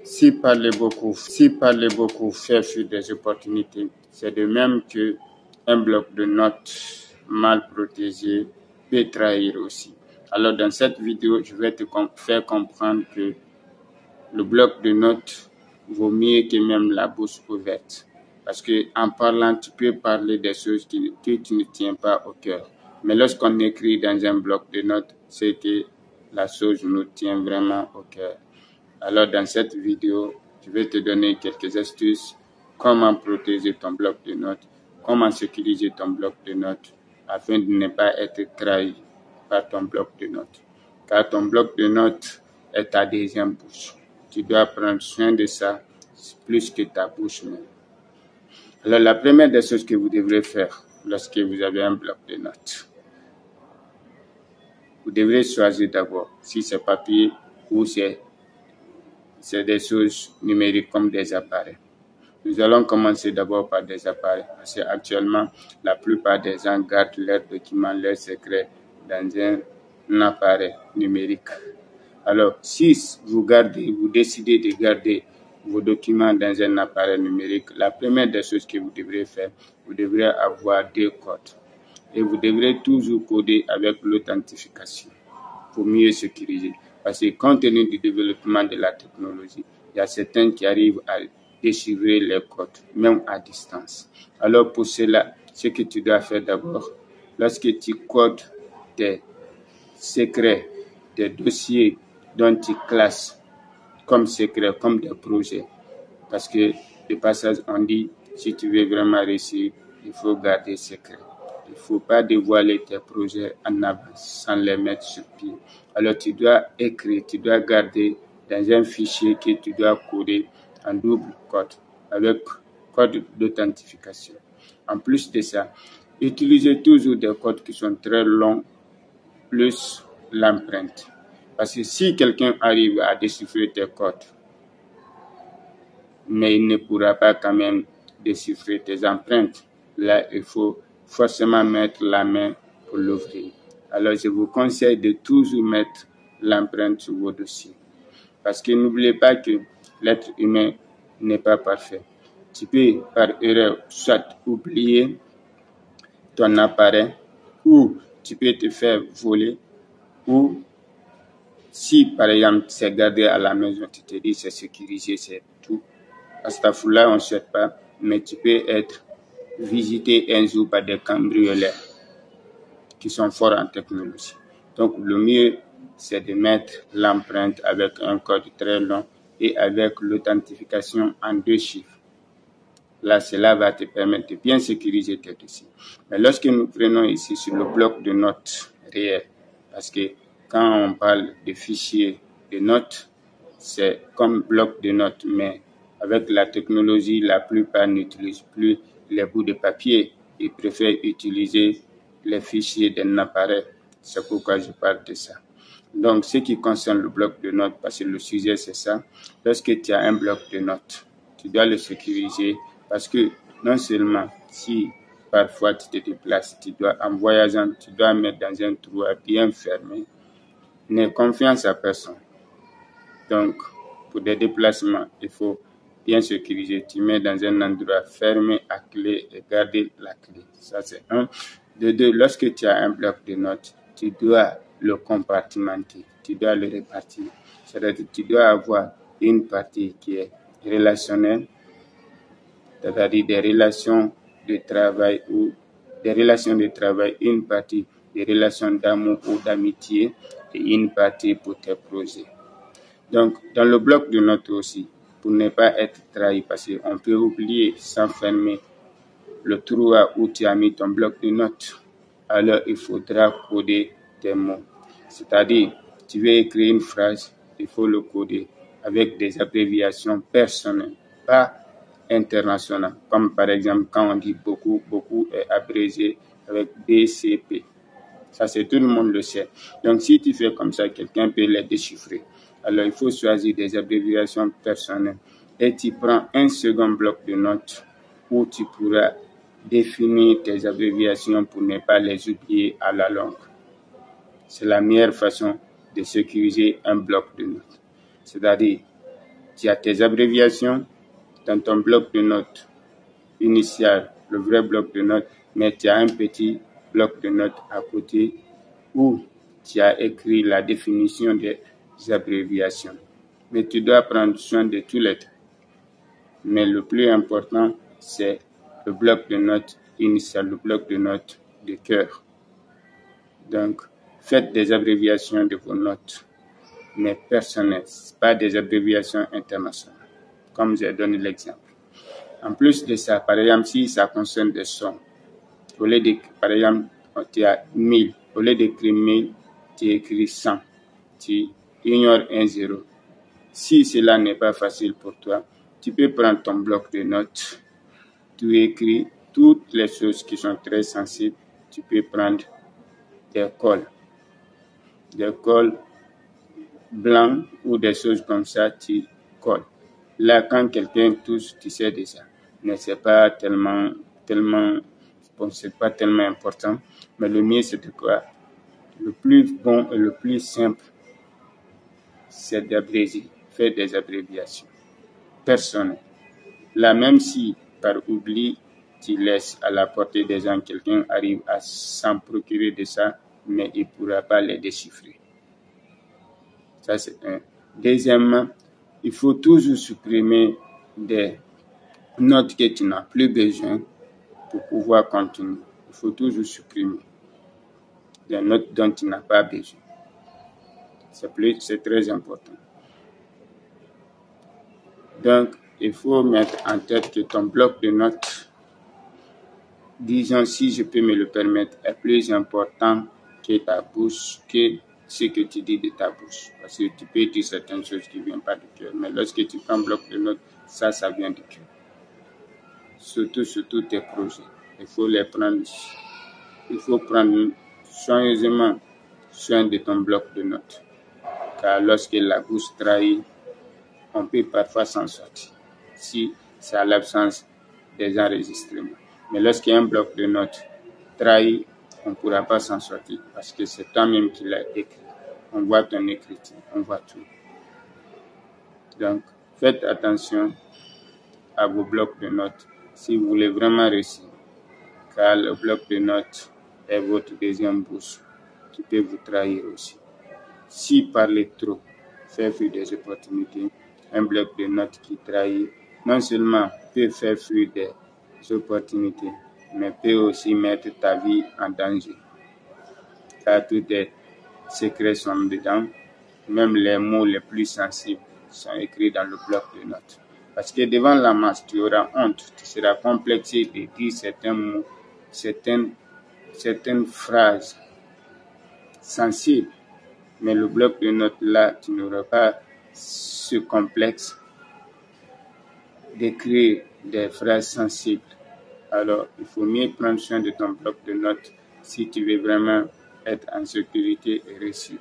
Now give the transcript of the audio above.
Si parler beaucoup fait fuir des opportunités, c'est de même que un bloc de notes mal protégé peut trahir aussi. Alors dans cette vidéo, je vais te faire comprendre que le bloc de notes vaut mieux que même la bouche ouverte. Parce que en parlant, tu peux parler des choses que tu ne tiens pas au cœur. Mais lorsqu'on écrit dans un bloc de notes, c'est que la chose nous tient vraiment au cœur. Alors dans cette vidéo, je vais te donner quelques astuces, comment protéger ton bloc de notes, comment sécuriser ton bloc de notes afin de ne pas être trahi par ton bloc de notes. Car ton bloc de notes est ta deuxième bouche. Tu dois prendre soin de ça plus que ta bouche même. Alors la première des choses que vous devrez faire lorsque vous avez un bloc de notes, vous devrez choisir d'abord si c'est papier ou c'est des choses numériques comme des appareils. Nous allons commencer d'abord par des appareils parce qu'actuellement, la plupart des gens gardent leurs documents, leurs secrets dans un appareil numérique. Alors, si vous décidez de garder vos documents dans un appareil numérique, la première des choses que vous devrez faire, vous devrez avoir 2 codes. Et vous devrez toujours coder avec l'authentification pour mieux sécuriser. Parce que compte tenu du développement de la technologie, il y a certains qui arrivent à déchiffrer les codes, même à distance. Alors pour cela, ce que tu dois faire d'abord, lorsque tu codes tes secrets, tes dossiers dont tu classes comme secrets, comme des projets, parce que de passage on dit, si tu veux vraiment réussir, il faut garder secret. Il ne faut pas dévoiler tes projets en avance sans les mettre sur pied. Alors tu dois écrire, tu dois garder dans un fichier que tu dois coder en double code avec code d'authentification. En plus de ça, utilisez toujours des codes qui sont très longs plus l'empreinte. Parce que si quelqu'un arrive à déchiffrer tes codes, mais il ne pourra pas quand même déchiffrer tes empreintes, là il faut forcément mettre la main pour l'ouvrir. Alors je vous conseille de toujours mettre l'empreinte sur vos dossiers. Parce que n'oubliez pas que l'être humain n'est pas parfait. Tu peux par erreur soit oublier ton appareil, ou tu peux te faire voler, ou si par exemple c'est gardé à la maison, tu te dis c'est sécurisé, c'est tout. Astaghfirullah, on ne souhaite pas, mais tu peux être visité un jour par des cambrioleurs qui sont forts en technologie. Donc le mieux, c'est de mettre l'empreinte avec un code très long et avec l'authentification en 2 chiffres. Là, cela va te permettre de bien sécuriser tes dossiers. Mais lorsque nous prenons ici sur le bloc de notes réel, parce que quand on parle de fichiers de notes, c'est comme bloc de notes, mais avec la technologie, la plupart n'utilisent plus les bouts de papier. Ils préfèrent utiliser les fichiers d'un appareil. C'est pourquoi je parle de ça. Donc, ce qui concerne le bloc de notes, parce que le sujet c'est ça, lorsque tu as un bloc de notes, tu dois le sécuriser parce que non seulement si parfois tu te déplaces, en voyageant, tu dois mettre dans un trou bien fermé, n'aie confiance à personne. Donc, pour des déplacements, il faut bien sécuriser. Tu mets dans un endroit fermé à clé et garder la clé. Ça, c'est un. De deux, lorsque tu as un bloc de notes, tu dois le compartimenter. Tu dois le répartir. C'est-à-dire que tu dois avoir une partie qui est relationnelle, c'est-à-dire des relations de travail ou des relations de travail, une partie des relations d'amour ou d'amitié et une partie pour tes projets. Donc, dans le bloc de notes aussi, pour ne pas être trahi, parce qu'on peut oublier sans fermer le trou où tu as mis ton bloc de notes, alors il faudra coder tes mots. C'est-à-dire, tu veux écrire une phrase, il faut le coder avec des abréviations personnelles, pas internationales. Comme par exemple, quand on dit beaucoup, beaucoup est abrégé avec BCP. Ça, c'est tout le monde le sait. Donc, si tu fais comme ça, quelqu'un peut les déchiffrer. Alors, il faut choisir des abréviations personnelles. Et tu prends un second bloc de notes où tu pourras définir tes abréviations pour ne pas les oublier à la longue. C'est la meilleure façon de sécuriser un bloc de notes. C'est-à-dire, tu as tes abréviations dans ton bloc de notes initial, le vrai bloc de notes, mais tu as un petit bloc de notes à côté où tu as écrit la définition des abréviations. Mais tu dois prendre soin de tous les temps. Mais le plus important, c'est le bloc de notes initial, le bloc de notes de cœur. Donc, faites des abréviations de vos notes, mais personnelles, pas des abréviations internationales, comme j'ai donné l'exemple. En plus de ça, par exemple, si ça concerne des sommes, au lieu de, par exemple, tu as 1000, au lieu d'écrire 1000, tu écris 100, tu ignores un zéro. Si cela n'est pas facile pour toi, tu peux prendre ton bloc de notes, tu écris toutes les choses qui sont très sensibles, tu peux prendre des cols blancs ou des choses comme ça, tu colles. Là, quand quelqu'un touche, tu sais déjà. Mais c'est pas tellement, bon, c'est pas tellement important. Mais le mieux, c'est de quoi? Le plus bon et le plus simple, c'est d'abréger, faire des abréviations personnelles. Là, même si par oubli, tu laisses à la portée des gens, quelqu'un arrive à s'en procurer de ça, mais il ne pourra pas les déchiffrer. Ça, c'est un. Deuxièmement, il faut toujours supprimer des notes que tu n'as plus besoin pour pouvoir continuer. Il faut toujours supprimer des notes dont tu n'as pas besoin. C'est très important. Donc, il faut mettre en tête que ton bloc de notes, disons, si je peux me le permettre, est plus important que ta bouche, que ce que tu dis de ta bouche. Parce que tu peux dire certaines choses qui ne viennent pas du cœur. Mais lorsque tu prends un bloc de notes, ça vient du cœur. Surtout tes projets. Il faut prendre soigneusement soin de ton bloc de notes. Car lorsque la bouche trahit, on peut parfois s'en sortir. Si c'est à l'absence des enregistrements. Mais lorsqu'il y a un bloc de notes trahi, on ne pourra pas s'en sortir parce que c'est toi-même qui l'as écrit. On voit ton écriture, on voit tout. Donc, faites attention à vos blocs de notes si vous voulez vraiment réussir. Car le bloc de notes est votre deuxième bouche qui peut vous trahir aussi. Si parler trop fait fuir des opportunités, un bloc de notes qui trahit non seulement peut faire fuir des opportunités, mais peut aussi mettre ta vie en danger. Car tous tes secrets sont dedans, même les mots les plus sensibles sont écrits dans le bloc de notes. Parce que devant la masse, tu auras honte, tu seras complexé de dire certains mots, certaines phrases sensibles. Mais le bloc de notes là, tu n'auras pas ce complexe d'écrire des phrases sensibles. Alors, il faut mieux prendre soin de ton bloc de notes si tu veux vraiment être en sécurité et réussir.